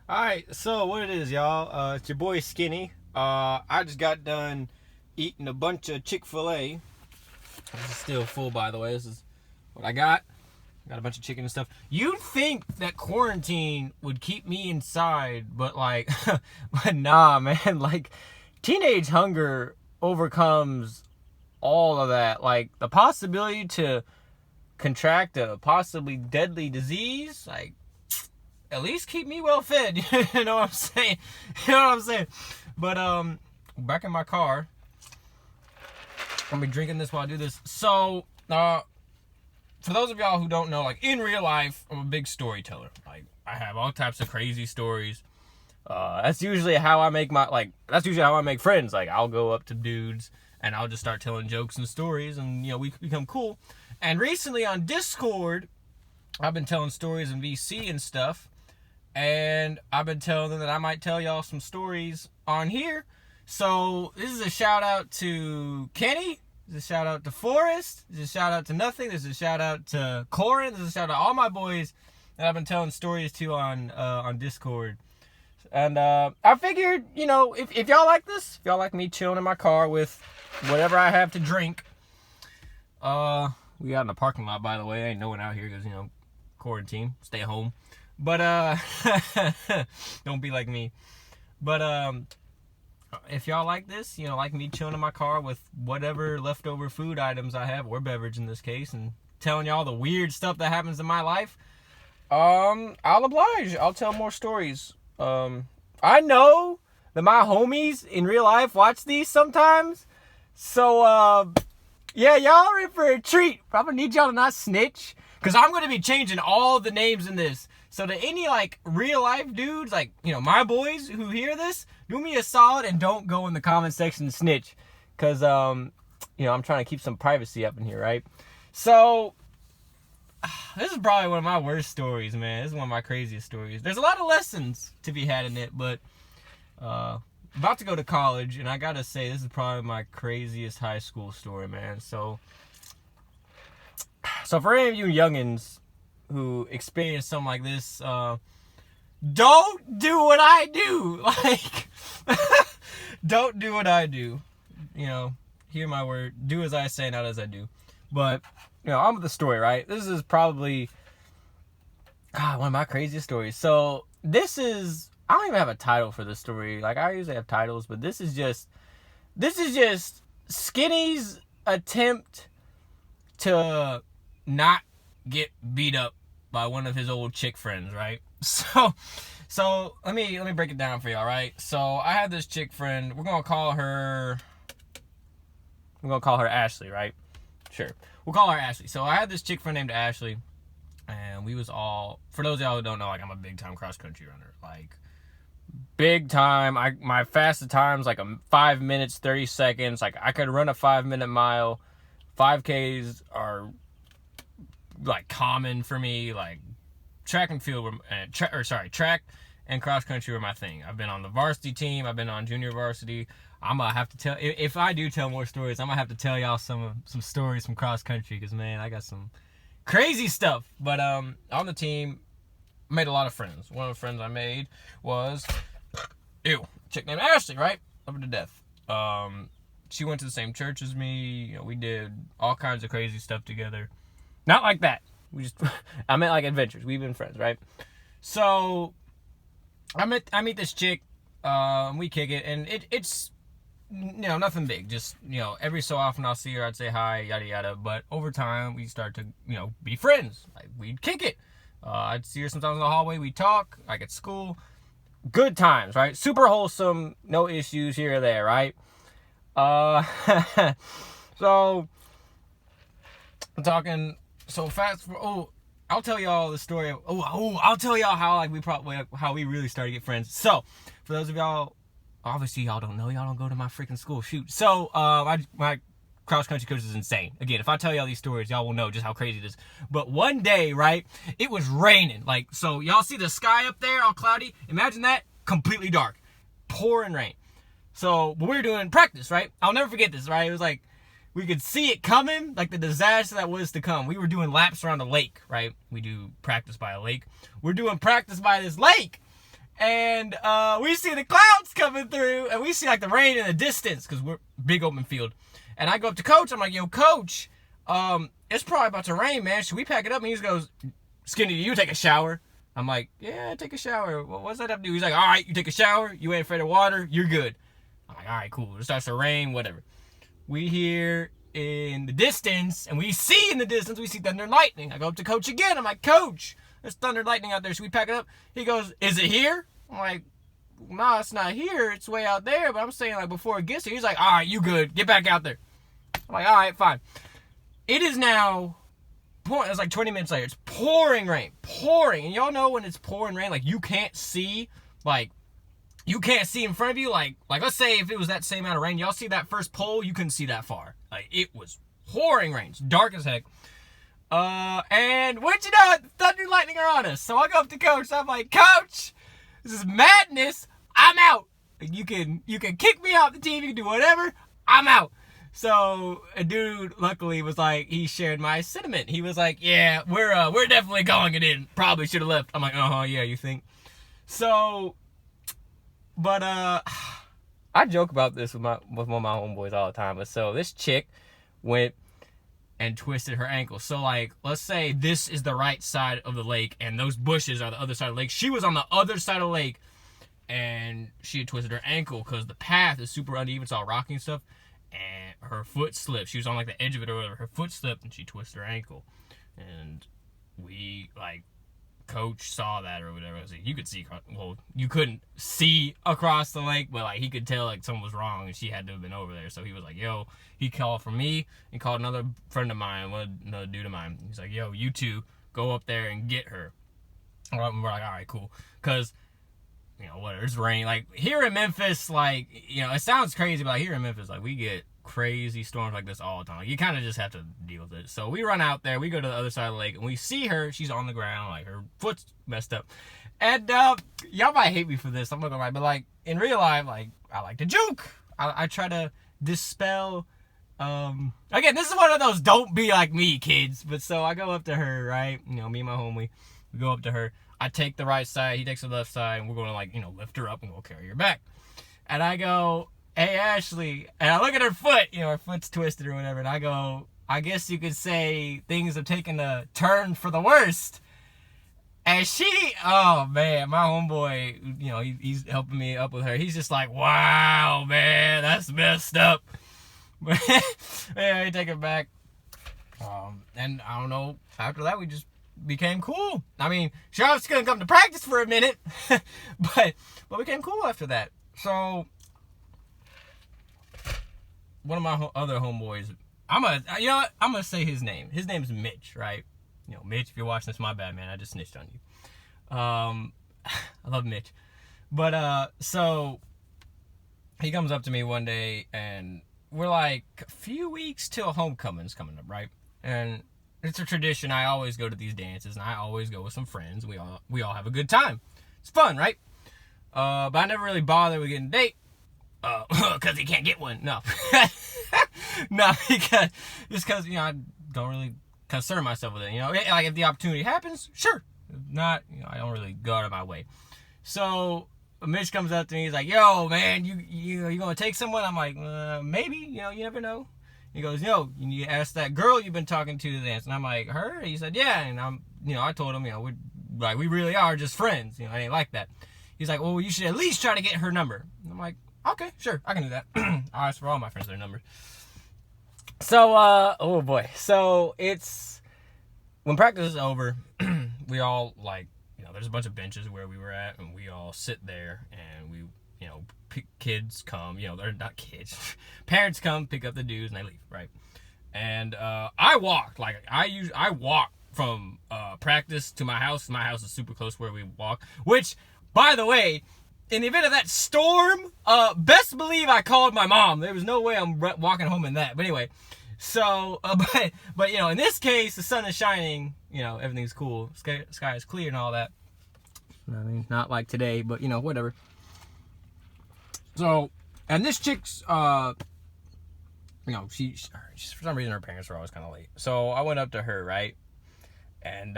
Alright, so what it is, y'all, it's your boy Skinny. I just got done eating a bunch of Chick-fil-A. This is still full, by the way. This is what I got. Got a bunch of chicken and stuff. You'd think that quarantine would keep me inside, but like, but nah, man. Like, teenage hunger overcomes all of that. Like, the possibility to contract a possibly deadly disease, like, at least keep me well fed. You know what I'm saying? You know what I'm saying? But back in my car. I'm gonna be drinking this while I do this. So, for those of y'all who don't know, like, in real life, I'm a big storyteller. Like, I have all types of crazy stories. That's usually how I make friends. Like, I'll go up to dudes and I'll just start telling jokes and stories, and we become cool. And recently on Discord, I've been telling stories in VC and stuff. And I've been telling them that I might tell y'all some stories on here. So this is a shout out to Kenny. This is a shout out to Forrest. This is a shout out to Nothing. This is a shout out to Corin. This is a shout out to all my boys that I've been telling stories to on Discord. And I figured, if y'all like this, if y'all like me chilling in my car with whatever I have to drink. We out in the parking lot, by the way. Ain't no one out here because, quarantine. Stay home. But, don't be like me. But, if y'all like this, like me chilling in my car with whatever leftover food items I have, or beverage in this case, and telling y'all the weird stuff that happens in my life, I'll oblige. I'll tell more stories. I know that my homies in real life watch these sometimes. So, yeah, y'all are in for a treat. But I'm gonna need y'all to not snitch, because I'm gonna be changing all the names in this. So to any, real life dudes, my boys who hear this, do me a solid and don't go in the comment section and snitch. Because, I'm trying to keep some privacy up in here, right? So, this is probably one of my worst stories, man. This is one of my craziest stories. There's a lot of lessons to be had in it, but, about to go to college, and I gotta say, this is probably my craziest high school story, man. So for any of you youngins who experience something like this, don't do what I do. Don't do what I do. Hear my word. Do as I say, not as I do. But, on with the story, right? This is probably one of my craziest stories. So, I don't even have a title for this story. I usually have titles, but this is just Skinny's attempt to not get beat up by one of his old chick friends, right? So let me break it down for y'all, right? So I had this chick friend. We're gonna call her Ashley, right? Sure, we'll call her Ashley. So I had this chick friend named Ashley, and we was all, for those of y'all who don't know, I'm a big time cross country runner, big time. My fastest time's 5 minutes 30 seconds. I could run a 5-minute mile. 5Ks are common for me. Track and field track and cross country were my thing. I've been on the varsity team. I've been on junior varsity. I'm gonna have to tell, if I do tell more stories, I'm gonna have to tell y'all some stories from cross country, because man, I got some crazy stuff. But on the team, I made a lot of friends. One of the friends I made was a chick named Ashley, right? Love her to death. She went to the same church as me. We did all kinds of crazy stuff together. Not like that. I meant adventures. We've been friends, right? So I meet this chick. We kick it, and it's nothing big. Just every so often I'll see her. I'd say hi, yada yada. But over time we start to be friends. We'd kick it. I'd see her sometimes in the hallway. We'd talk at school. Good times, right? Super wholesome. No issues here or there, right? So I'm talking. So fast. I'll tell y'all the story. I'll tell y'all how how we really started to get friends. So for those of y'all, obviously y'all don't know. Y'all don't go to my freaking school. Shoot. So my cross country coach is insane. Again, if I tell y'all these stories, y'all will know just how crazy it is. But one day, right, it was raining. So y'all see the sky up there, all cloudy. Imagine that, completely dark, pouring rain. So, but we were doing practice, right? I'll never forget this, right? It was we could see it coming, the disaster that was to come. We were doing laps around a lake, right? We do practice by a lake. We're doing practice by this lake. And we see the clouds coming through, and we see like the rain in the distance because we're big open field. And I go up to Coach. I'm like, yo, Coach, it's probably about to rain, man. Should we pack it up? And he just goes, Skinny, do you take a shower? I'm like, yeah, take a shower. What's that have to do? He's like, all right, you take a shower. You ain't afraid of water. You're good. I'm like, all right, cool. It starts to rain, whatever. We hear in the distance, and we see in the distance, we see thunder and lightning. I go up to Coach again. I'm like, Coach, there's thunder and lightning out there. Should we pack it up? He goes, is it here? I'm like, no, it's not here. It's way out there. But I'm saying, like, before it gets here. He's like, all right, you good. Get back out there. I'm like, all right, fine. It is now pouring. It's like 20 minutes later. It's pouring rain. Pouring. And y'all know when it's pouring rain, like, you can't see, like, you can't see in front of you. Like let's say if it was that same amount of rain, y'all see that first pole, you couldn't see that far. Like, it was pouring rain. It's dark as heck. And what you know, thunder and lightning are on us. So I go up to Coach. I'm like, Coach, this is madness. I'm out. You can kick me off the team. You can do whatever. I'm out. So a dude luckily was like, he shared my sentiment. He was like, yeah, we're definitely calling it in. Probably should have left. I'm like, yeah, you think? So, but I joke about this with one of my homeboys all the time. But so this chick went and twisted her ankle. So, like, let's say this is the right side of the lake and those bushes are the other side of the lake. She was on the other side of the lake and she had twisted her ankle because the path is super uneven. It's all rocky and stuff. And her foot slipped. She was on, like, the edge of it or whatever. Her foot slipped and she twisted her ankle. And we, like, Coach saw that or whatever. So you could see, well, you couldn't see across the lake, but, like, he could tell, like, something was wrong and she had to have been over there. So he was like, yo, he called for me and called another friend of mine, another dude of mine. He's like, yo, you two go up there and get her. And we're like, all right, cool. Because, you know, whatever, it's rain. Like, here in Memphis, like, you know, it sounds crazy, but like, here in Memphis, like, we get crazy storms like this all the time. Like, you kind of just have to deal with it. So we run out there, we go to the other side of the lake, and we see her. She's on the ground, like, her foot's messed up. And y'all might hate me for this, I'm not gonna lie, but, like, in real life, like, I like to joke. I try to dispel, again, this is one of those don't be like me kids. But so I go up to her, right? You know, me and my homie, we go up to her. I take the right side, he takes the left side, and we're going to, like, you know, lift her up and we'll carry her back. And I go, hey, Ashley, and I look at her foot, you know, her foot's twisted or whatever, and I go, I guess you could say things have taken a turn for the worst. And she, oh, man, my homeboy, you know, he's helping me up with her. He's just like, wow, man, that's messed up. Yeah, he take it back. And I don't know, after that, we just became cool. I mean, Charlotte's gonna come to practice for a minute, but we became cool after that. So one of my other homeboys, I'm gonna say his name. His name's Mitch, right? You know, Mitch, if you're watching this, my bad, man. I just snitched on you. I love Mitch, but so he comes up to me one day, and we're like a few weeks till homecoming's coming up, right? And it's a tradition. I always go to these dances, and I always go with some friends. We all have a good time. It's fun, right? But I never really bother with getting a date, because he can't get one. No, no, because you know, I don't really concern myself with it. You know, like if the opportunity happens, sure. If not, you know, I don't really go out of my way. So Mitch comes up to me. He's like, "Yo, man, you gonna take someone?" I'm like, "Maybe. You know, you never know." He goes, yo, you need to ask that girl you've been talking to dance. And I'm like, her? He said, yeah. And I told him, you know, we really are just friends. You know, I ain't like that. He's like, well, you should at least try to get her number. And I'm like, okay, sure, I can do that. I ask for all my friends their numbers. So, oh boy. So it's, when practice is over, we all, like, you know, there's a bunch of benches where we were at, and we all sit there, and we, you know, kids come, you know, they're not kids. Parents come, pick up the dudes, and they leave, right? And I walked, like, I walk from practice to my house. My house is super close where we walk, which, by the way, in the event of that storm, best believe I called my mom. There was no way I'm walking home in that. But anyway, so, but you know, in this case, the sun is shining, you know, everything's cool. Sky is clear and all that. I mean, not like today, but, you know, whatever. So, and this chick's, you know, she's, for some reason, her parents were always kind of late. So I went up to her, right? And,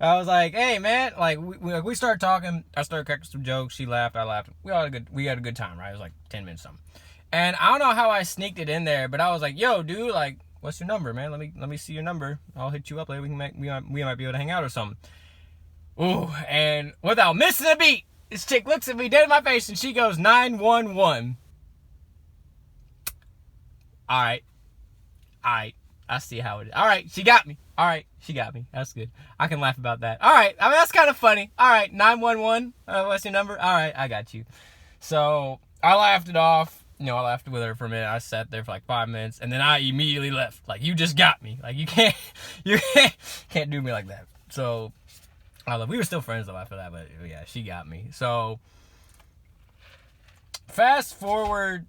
I was like, hey man, like we started talking. I started cracking some jokes. She laughed. I laughed. We had a good time, right? It was like 10 minutes something. And I don't know how I sneaked it in there, but I was like, yo, dude, like, what's your number, man? Let me see your number. I'll hit you up later. We might be able to hang out or something. Ooh, and without missing a beat, this chick looks at me dead in my face and she goes 911. All right. I see how it is. All right, she got me. All right, she got me. That's good. I can laugh about that. All right, I mean, that's kind of funny. All right, 911. What's your number? All right, I got you. So I laughed it off. I laughed with her for a minute. I sat there for like 5 minutes, and then I immediately left. Like, you just got me. Like, you can't do me like that. So we were still friends though after that, but yeah, she got me. So fast forward.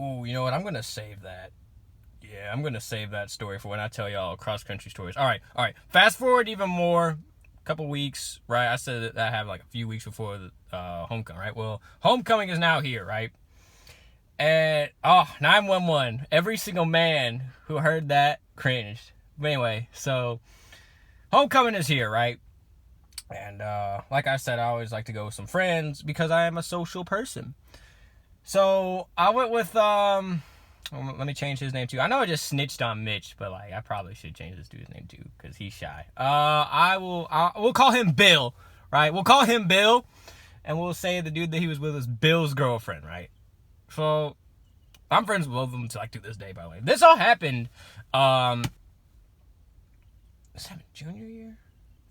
Ooh, you know what? I'm gonna save that. Yeah, I'm going to save that story for when I tell y'all cross-country stories. All right. Fast forward even more, a couple weeks, right? I said that I have like a few weeks before the homecoming, right? Well, homecoming is now here, right? And, 911. Every single man who heard that cringed. But anyway, so homecoming is here, right? And like I said, I always like to go with some friends because I am a social person. So I went with... let me change his name too. I know I just snitched on Mitch, but like I probably should change this dude's name too because he's shy. We'll call him Bill, right? We'll call him Bill, and we'll say the dude that he was with is Bill's girlfriend, right? So I'm friends with both of them to this day. By the way, this all happened. Is that junior year?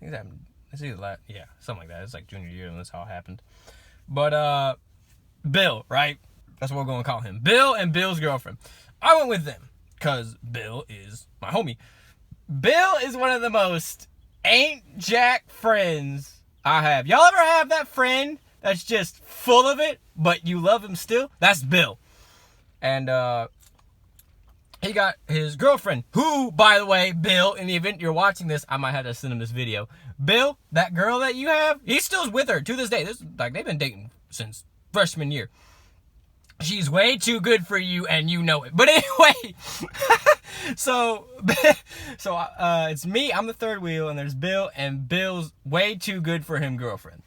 I think that it's either something like that. It's like junior year when this all happened. But Bill, right? That's what we're going to call him. Bill and Bill's girlfriend. I went with them because Bill is my homie. Bill is one of the most ain't jack friends I have. Y'all ever have that friend that's just full of it, but you love him still? That's Bill. And he got his girlfriend, who, by the way, Bill, in the event you're watching this, I might have to send him this video. Bill, that girl that you have, he still's with her to this day. They've been dating since freshman year. She's way too good for you, and you know it. But anyway, so it's me. I'm the third wheel, and there's Bill, and Bill's way too good for him girlfriend.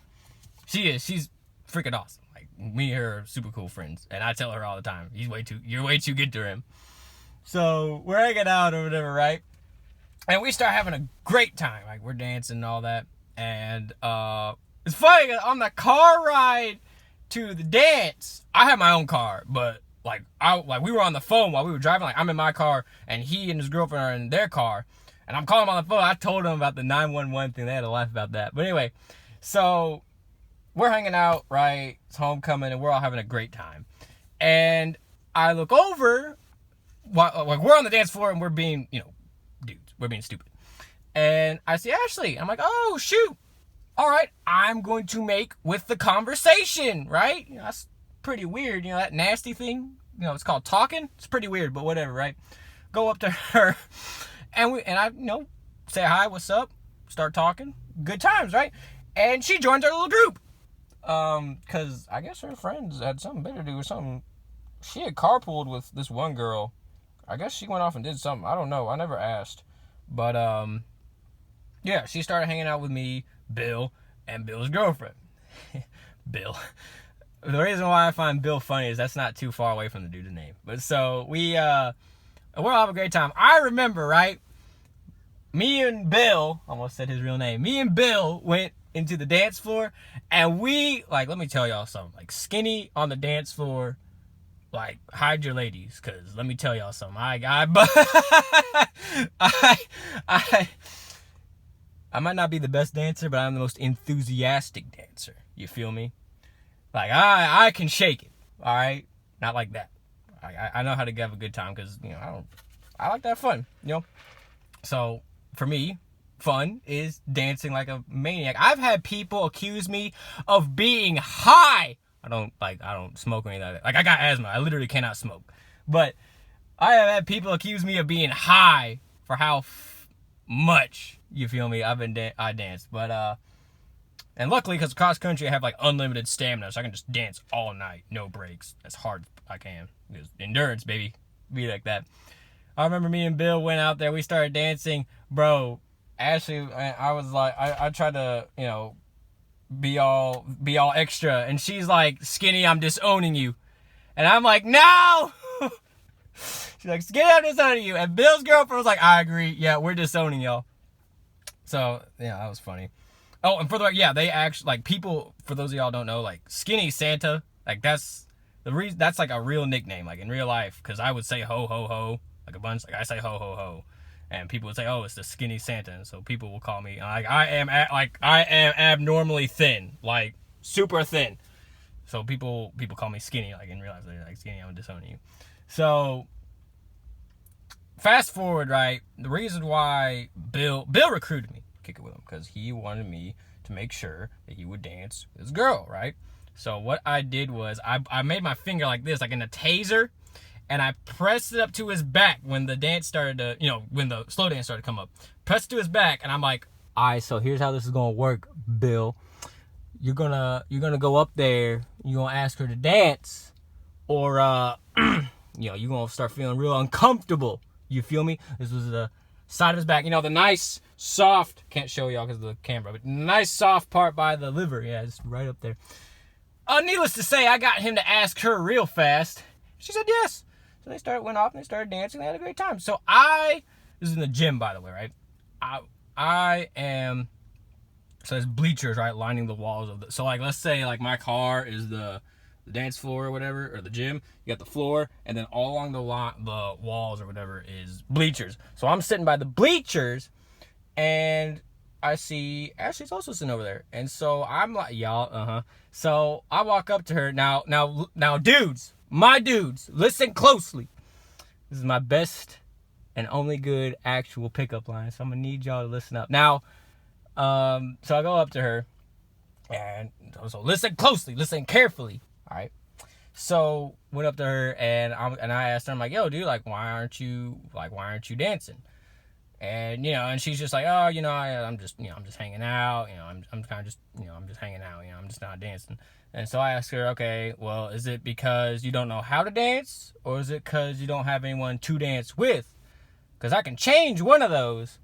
She is. She's freaking awesome. Like, me and her are super cool friends, and I tell her all the time, you're way too good to him. So we're hanging out or whatever, right? And we start having a great time. Like, we're dancing and all that, and it's funny on the car ride to the dance, I had my own car, but we were on the phone while we were driving. Like, I'm in my car and he and his girlfriend are in their car, and I'm calling him on the phone. I told him about the 911 thing. They had a laugh about that. But anyway, so we're hanging out, right? It's homecoming and we're all having a great time. And I look over while we're on the dance floor and we're being, dudes, we're being stupid. And I see Ashley. I'm like, oh shoot. All right, I'm going to make with the conversation, right? That's pretty weird, that nasty thing. It's called talking. It's pretty weird, but whatever, right? Go up to her, and I, say hi, what's up? Start talking. Good times, right? And she joined our little group, because I guess her friends had something better to do or something. She had carpooled with this one girl. I guess she went off and did something. I don't know. I never asked, but yeah, she started hanging out with me, Bill, and Bill's girlfriend. Bill. The reason why I find Bill funny is that's not too far away from the dude's name. But so we're all having a great time. I remember, right? Me and Bill, almost said his real name. Me and Bill went into the dance floor, and let me tell y'all something. Like, skinny on the dance floor, like, hide your ladies, because let me tell y'all something. I might not be the best dancer, but I'm the most enthusiastic dancer. You feel me? Like, I can shake it, all right? Not like that. I know how to have a good time because, I like to have fun, So, for me, fun is dancing like a maniac. I've had people accuse me of being high. I don't smoke or anything like that. Like, I got asthma. I literally cannot smoke. But I have had people accuse me of being high for how much, you feel me, I danced. But, and luckily, because cross country, I have like unlimited stamina, so I can just dance all night, no breaks, as hard as I can. Because endurance, baby, be like that. I remember me and Bill went out there, we started dancing, bro, Ashley, I was like, I tried to, you know, be all extra, and she's like, Skinny, I'm disowning you. And I'm like, no! She's like, Skinny, I'm disowning you. And Bill's girlfriend was like, I agree. Yeah, we're disowning y'all. So, yeah, that was funny. Oh, and for the, yeah, they actually, like, people, for those of y'all who don't know, like, Skinny Santa, like, that's the reason, that's like a real nickname, like, in real life, because I would say ho, ho, ho, like a bunch, like, I say ho, ho, ho. And people would say, oh, it's the Skinny Santa. And so people will call me, like, I am abnormally thin, like, super thin. So people call me Skinny, like, in real life, they're like, Skinny, I'm disowning you. So, fast forward, right, the reason why Bill recruited me, kick it with him, because he wanted me to make sure that he would dance with his girl, right? So what I did was, I made my finger like this, like in a taser, and I pressed it up to his back when the dance started to, you know, when the slow dance started to come up. Pressed it to his back, and I'm like, all right, so here's how this is going to work, Bill. You're gonna go up there, you're going to ask her to dance, or, you know, you're going to start feeling real uncomfortable. You feel me? This was the side of his back. You know, the nice, soft, can't show y'all because of the camera, but nice, soft part by the liver. Yeah, it's right up there. Needless to say, I got him to ask her real fast. She said yes. So they went off and they started dancing. They had a great time. So this is in the gym, by the way, right? I am, so there's bleachers, right, lining the walls of so like, let's say like my car is the dance floor or whatever, or the gym. You got the floor, and then all along the walls or whatever is bleachers. So I'm sitting by the bleachers, and I see Ashley's also sitting over there. And so I'm like, y'all, So I walk up to her. Now, dudes, my dudes, listen closely. This is my best and only good actual pickup line, so I'm gonna need y'all to listen up. Now, so I go up to her, and so listen closely, listen carefully. All right. So went up to her, and I asked her, I'm like, yo, dude, like, why aren't you dancing? And, you know, and she's just like, oh, you know, I'm just hanging out, you know, I'm kind of just, you know, I'm just hanging out, you know, I'm just not dancing. And so I asked her, okay, well, is it because you don't know how to dance, or is it because you don't have anyone to dance with? Because I can change one of those.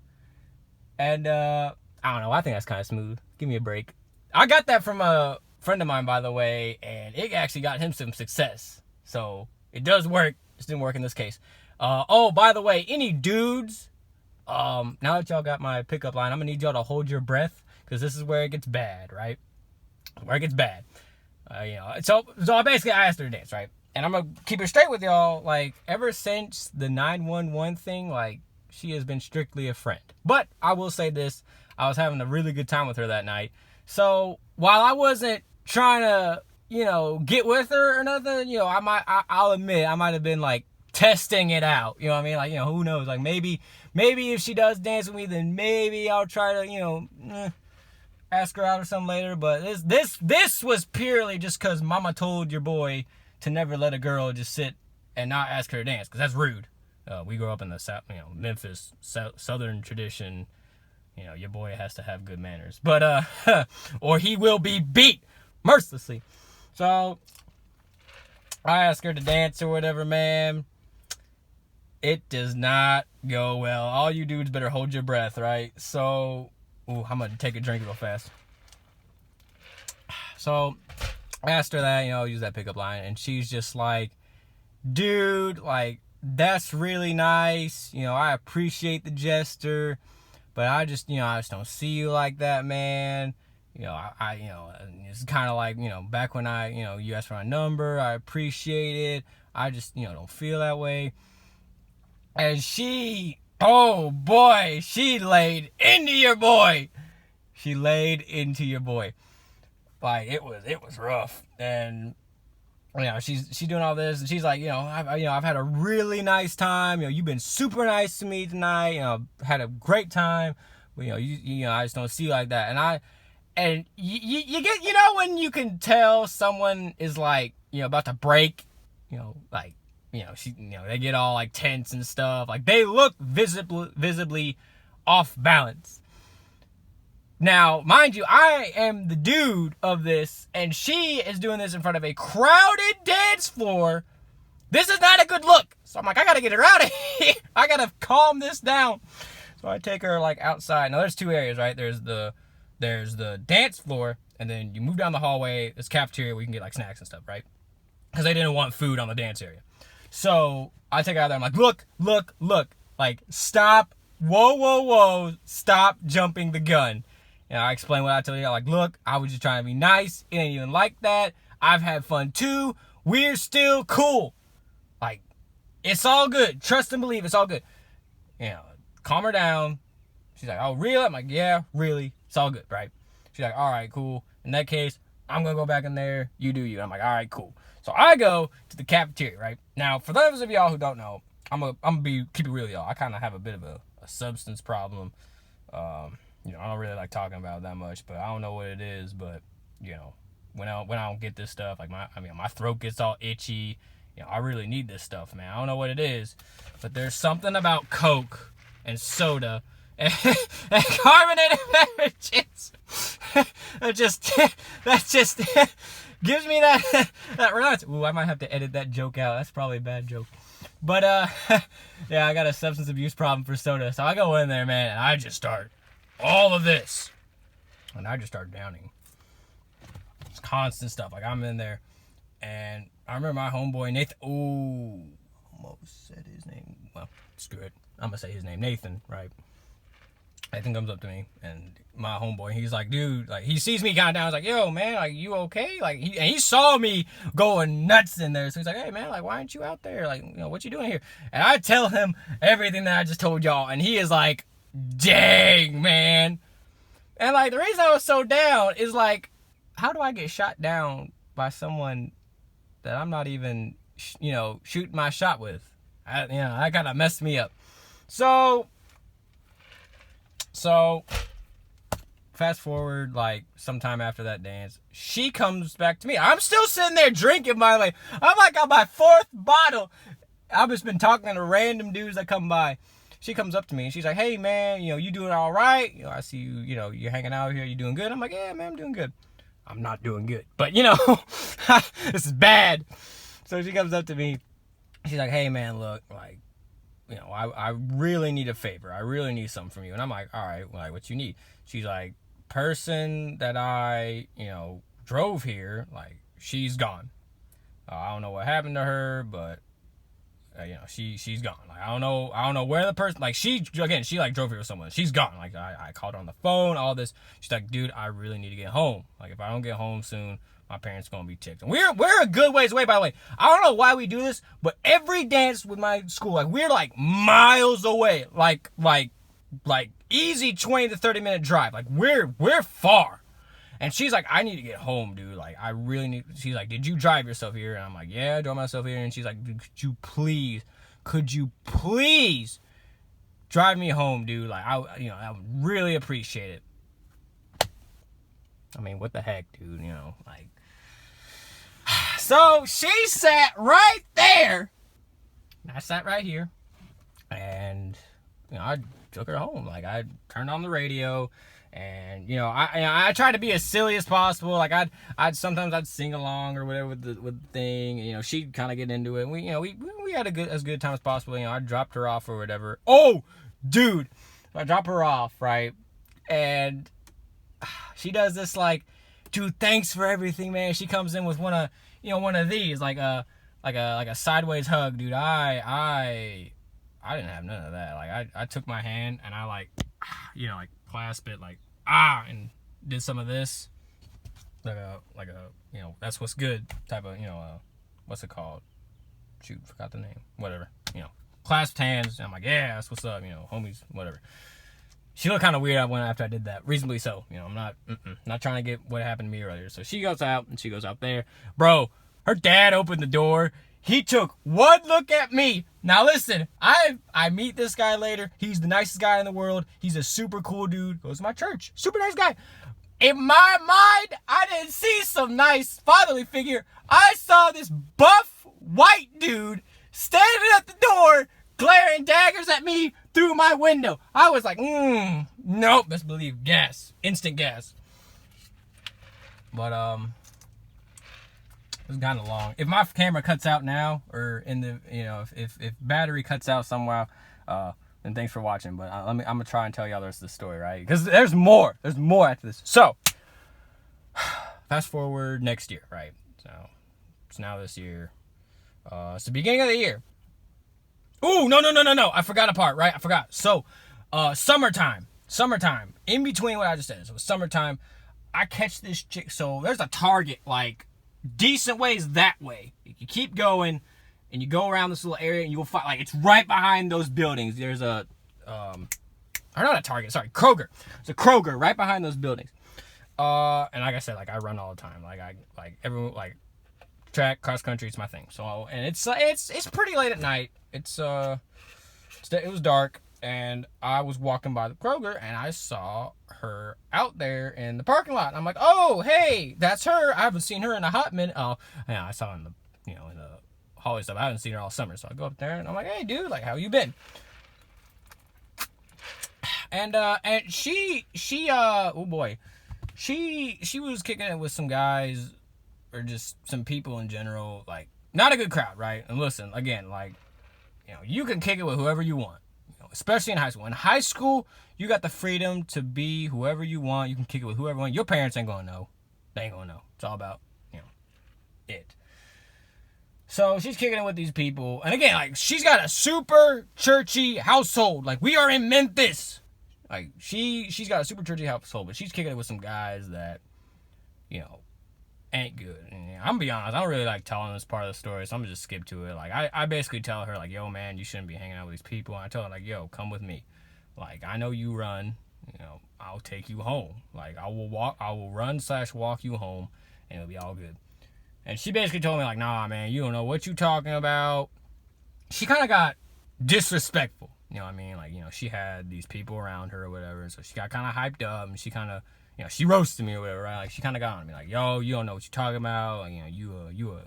And, I don't know, I think that's kind of smooth. Give me a break. I got that from a friend of mine, by the way, and it actually got him some success. So it does work. It didn't work in this case. Oh, by the way, any dudes, now that y'all got my pickup line, I'm gonna need y'all to hold your breath, because this is where it gets bad, right? Where it gets bad. You know, so basically I asked her to dance, right? And I'm gonna keep it straight with y'all. Like, ever since the 911 thing, like, she has been strictly a friend. But I will say this, I was having a really good time with her that night. So while I wasn't trying to, you know, get with her or nothing, you know, I'll admit I might have been like testing it out. You know what I mean? Like, you know, who knows? Like, maybe if she does dance with me, then maybe I'll try to, you know, ask her out or something later. But this was purely just because mama told your boy to never let a girl just sit and not ask her to dance, because that's rude. We grew up in the South, you know, Memphis Southern tradition. You know, your boy has to have good manners, but or he will be beat mercilessly. So I asked her to dance or whatever, man. It does not go well. All you dudes better hold your breath, right? So, I'm gonna take a drink real fast. So I asked her that, you know, use that pickup line, and she's just like, dude, like, that's really nice. You know, I appreciate the gesture, but I just don't see you like that, man. You know, you know, it's kind of like, you know, back when you asked for my number, I appreciate it. I just, you know, don't feel that way. And she, oh boy, she laid into your boy. She laid into your boy. Like, it was rough. And, you know, she's doing all this, and she's like, I've had a really nice time. You know, you've been super nice to me tonight. You know, had a great time. You know, I just don't see you like that. And you get, you know, when you can tell someone is like, you know, about to break, you know, like, you know, they get all like tense and stuff. Like, they look visibly off balance. Now, mind you, I am the dude of this, and she is doing this in front of a crowded dance floor. This is not a good look. So I'm like, I gotta get her out of here. I gotta calm this down. So I take her like outside. Now there's two areas, right? There's the dance floor, and then you move down the hallway. There's cafeteria where you can get like snacks and stuff, right? Because they didn't want food on the dance area. So I take her out there. I'm like, look. Like, stop. Whoa. Stop jumping the gun. And I explain what I tell you. I'm like, look, I was just trying to be nice. It ain't even like that. I've had fun too. We're still cool. Like, it's all good. Trust and believe, it's all good. You know, calm her down. She's like, oh, really? I'm like, yeah, really. It's all good, right? She's like, all right, cool. In that case, I'm going to go back in there. You do you. I'm like, all right, cool. So I go to the cafeteria, right? Now, for those of y'all who don't know, I'm gonna keep it real, y'all. I kind of have a bit of a substance problem. You know, I don't really like talking about it that much, but I don't know what it is. But you know, when I don't get this stuff, like my throat gets all itchy. You know, I really need this stuff, man. I don't know what it is, but there's something about Coke and soda and carbonated beverages that just gives me that relax. Ooh, I might have to edit that joke out. That's probably a bad joke. But yeah, I got a substance abuse problem for soda. So I go in there, man, and I just start all of this. And I just start downing. It's constant stuff. Like, I'm in there, and I remember my homeboy Nathan. Ooh, almost said his name. Well, screw it. I'm gonna say his name, Nathan, right? Nathan comes up to me, and my homeboy, he's like, dude, like, he sees me kind of down. He's like, yo, man, like, you okay? Like, he saw me going nuts in there. So he's like, hey, man, like, why aren't you out there? Like, you know, what you doing here? And I tell him everything that I just told y'all, and he is like, dang, man. And, like, the reason I was so down is, like, how do I get shot down by someone that I'm not even, you know, shooting my shot with? That kind of messed me up. So fast forward, like, sometime after that dance, she comes back to me. I'm still sitting there drinking I'm like on my fourth bottle. I've just been talking to random dudes that come by. She comes up to me and she's like, hey, man, you know, you doing all right? You know, I see you, you know, you're hanging out here. You doing good? I'm like, yeah, man, I'm doing good. I'm not doing good. But, you know, this is bad. So she comes up to me. She's like, hey, man, look, like, you know, I really need a favor. I really need something from you. And I'm like, all right, like, what you need? She's like, person that I, you know, drove here, like, she's gone. I don't know what happened to her, but, you know, she's gone. Like, I don't know where the person, like, she like drove here with someone. She's gone. Like, I called her on the phone, all this. She's like, dude, I really need to get home. Like, if I don't get home soon, my parents gonna be ticked. And we're a good ways away, by the way. I don't know why we do this, but every dance with my school, like, we're like miles away. Like easy 20 to 30 minute drive. Like, we're far. And she's like, I need to get home, dude. Like, I really need. She's like, did you drive yourself here? And I'm like, yeah, I drove myself here. And she's like, could you please drive me home, dude? Like, I would really appreciate it. I mean, what the heck, dude? You know, like. So she sat right there. And I sat right here. And, you know, I took her home. Like, I turned on the radio. And, you know, I tried to be as silly as possible. Like, I'd sometimes sing along or whatever with the thing. You know, she'd kind of get into it. And we had as good time as possible. You know, I dropped her off or whatever. Oh, dude. I drop her off, right? And she does this, like, dude, thanks for everything, man. She comes in with one of these, like a sideways hug, dude. I didn't have none of that. Like, I took my hand and I, like, you know, like, clasp it, like, and did some of this, like a you know, that's what's good type of, you know, what's it called? Shoot, forgot the name. Whatever, you know, clasped hands. And I'm like, yeah, that's what's up, you know, homies, whatever. She looked kind of weird after I did that. Reasonably so. You know, I'm not trying to get what happened to me earlier. So she goes out, and she goes out there. Bro, her dad opened the door. He took one look at me. Now listen, I meet this guy later. He's the nicest guy in the world. He's a super cool dude. Goes to my church. Super nice guy. In my mind, I didn't see some nice fatherly figure. I saw this buff white dude standing at the door, glaring daggers at me through my window. I was like, nope, best believe gas. Instant gas. But, it was kind of long. If my camera cuts out now, or in the, you know, if battery cuts out somewhere, And thanks for watching. But I'm gonna try and tell y'all the rest of the story, right? Because there's more. There's more after this. So, fast forward next year, right? So, it's now this year. It's the beginning of the year. Ooh, no. I forgot a part, right? I forgot. So, summertime. In between what I just said. So, summertime. I catch this chick. So, there's a Target, like, decent ways that way. You keep going, and you go around this little area, and you'll find, like, it's right behind those buildings. There's a, or not a Target, sorry, Kroger. There's a Kroger right behind those buildings. And like I said, like, I run all the time. Everyone, track, cross country, it's my thing. So, and it's pretty late at night. It was dark, and I was walking by the Kroger, and I saw her out there in the parking lot. And I'm like, oh, hey, that's her. I haven't seen her in a hot minute. Oh, yeah, I saw her in the hallway stuff. I haven't seen her all summer. So I go up there, and I'm like, hey, dude, like, how you been? And she oh boy, she was kicking it with some guys, or just some people in general, like, not a good crowd, right? And listen, again, like, you can kick it with whoever you want, especially in high school. In high school, you got the freedom to be whoever you want. You can kick it with whoever you want. Your parents ain't gonna know. They ain't gonna know. It's all about, it. So she's kicking it with these people. And again, like, she's got a super churchy household. Like, we are in Memphis. Like, she's got a super churchy household, but she's kicking it with some guys that, ain't good. And I'm gonna be honest, I don't really like telling this part of the story, so I'm gonna just skip to it. Like, I basically tell her, like, yo, man, you shouldn't be hanging out with these people. And I tell her, like, yo, come with me. Like, I know you run, I'll take you home. Like, I will run/walk you home, and it'll be all good. And she basically told me, like, nah, man, you don't know what you talking about. She kind of got disrespectful. You know what I mean? Like, she had these people around her or whatever, and so she got kind of hyped up, and she kind of, she roasted me or whatever, right? Like, she kind of got on me, like, yo, you don't know what you're talking about. Like, you a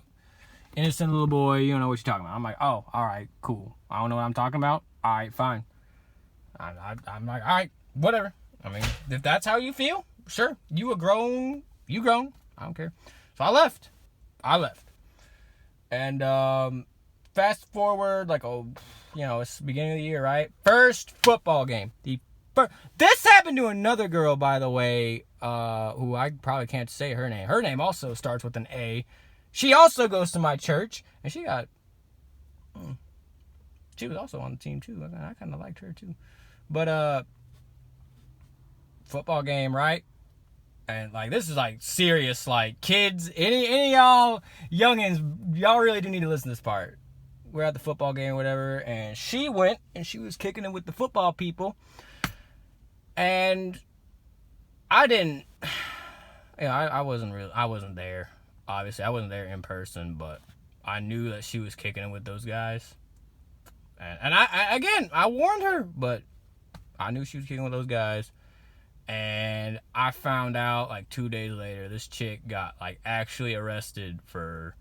innocent little boy. You don't know what you're talking about. I'm like, oh, all right, cool. I don't know what I'm talking about. All right, fine. I'm like, all right, whatever. I mean, if that's how you feel, sure. You grown. I don't care. So I left. And fast forward, like, it's the beginning of the year, right? First football game. This happened to another girl, by the way, who I probably can't say her name. Her name also starts with an A. She also goes to my church, and she was also on the team too. I kind of liked her too. But football game, right? And, like, this is, like, serious, like, kids, any y'all youngins, y'all really do need to listen to this part. We're at the football game or whatever, and she went, and she was kicking it with the football people, and I didn't, I wasn't there, obviously. I wasn't there in person, but I knew that she was kicking it with those guys, and I warned her, but I knew she was kicking with those guys. And I found out, like, 2 days later, this chick got, like, actually arrested for,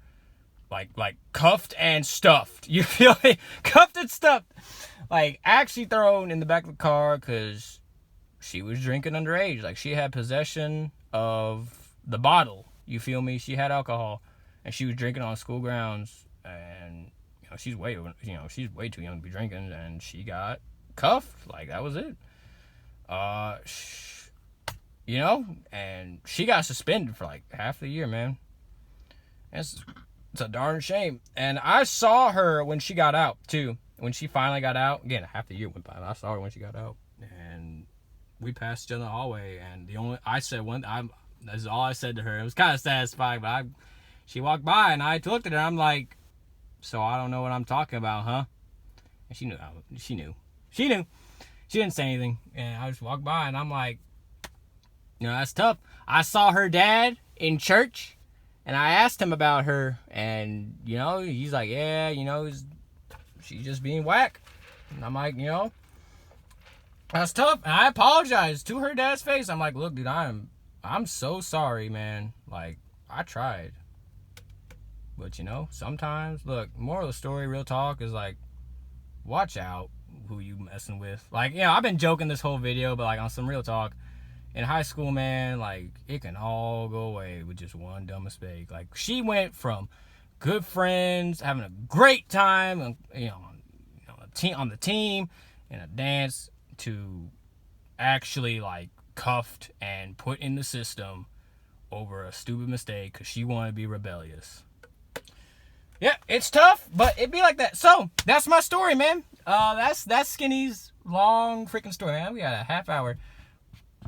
like cuffed and stuffed. You feel me? Cuffed and stuffed. Like, actually thrown in the back of the car because she was drinking underage. Like, she had possession of the bottle. You feel me? She had alcohol, and she was drinking on school grounds. And, she's way too young to be drinking, and she got cuffed. Like, that was it. And she got suspended for, like, half the year, man. It's a darn shame. And I saw her when she got out, too. When she finally got out. Again, half the year went by. I saw her when she got out. And we passed each other in the hallway. And that's all I said to her. It was kind of satisfying, but she walked by, and I looked at her. I'm like, so I don't know what I'm talking about, huh? And she knew. She knew. She didn't say anything, and I just walked by, and I'm like, that's tough. I saw her dad in church, and I asked him about her, and, he's like, yeah, she's just being whack. And I'm like, that's tough. And I apologized to her dad's face. I'm like, look, dude, I'm so sorry, man. Like, I tried. But, sometimes, look, moral of the story, real talk, is, like, watch out who you messing with. Like, I've been joking this whole video, but, like, on some real talk, in high school, man, like, it can all go away with just one dumb mistake. Like, she went from good friends, having a great time, on the team, in a dance to actually like cuffed and put in the system over a stupid mistake because she wanted to be rebellious. Yeah, it's tough, but it be like that. So that's my story, man. That's Skinny's long freaking story, man. We got a half hour,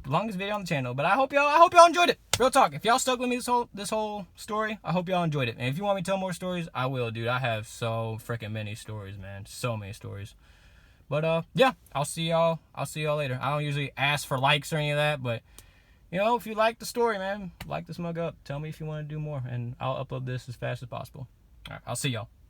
longest video on the channel. But I hope y'all enjoyed it. Real talk. If y'all stuck with me this whole story, I hope y'all enjoyed it. And if you want me to tell more stories, I will, dude. I have so freaking many stories, man. So many stories. But yeah, I'll see y'all later. I don't usually ask for likes or any of that, but you know, if you like the story, man, like this mug up. Tell me if you want to do more, and I'll upload this as fast as possible. All right, I'll see y'all.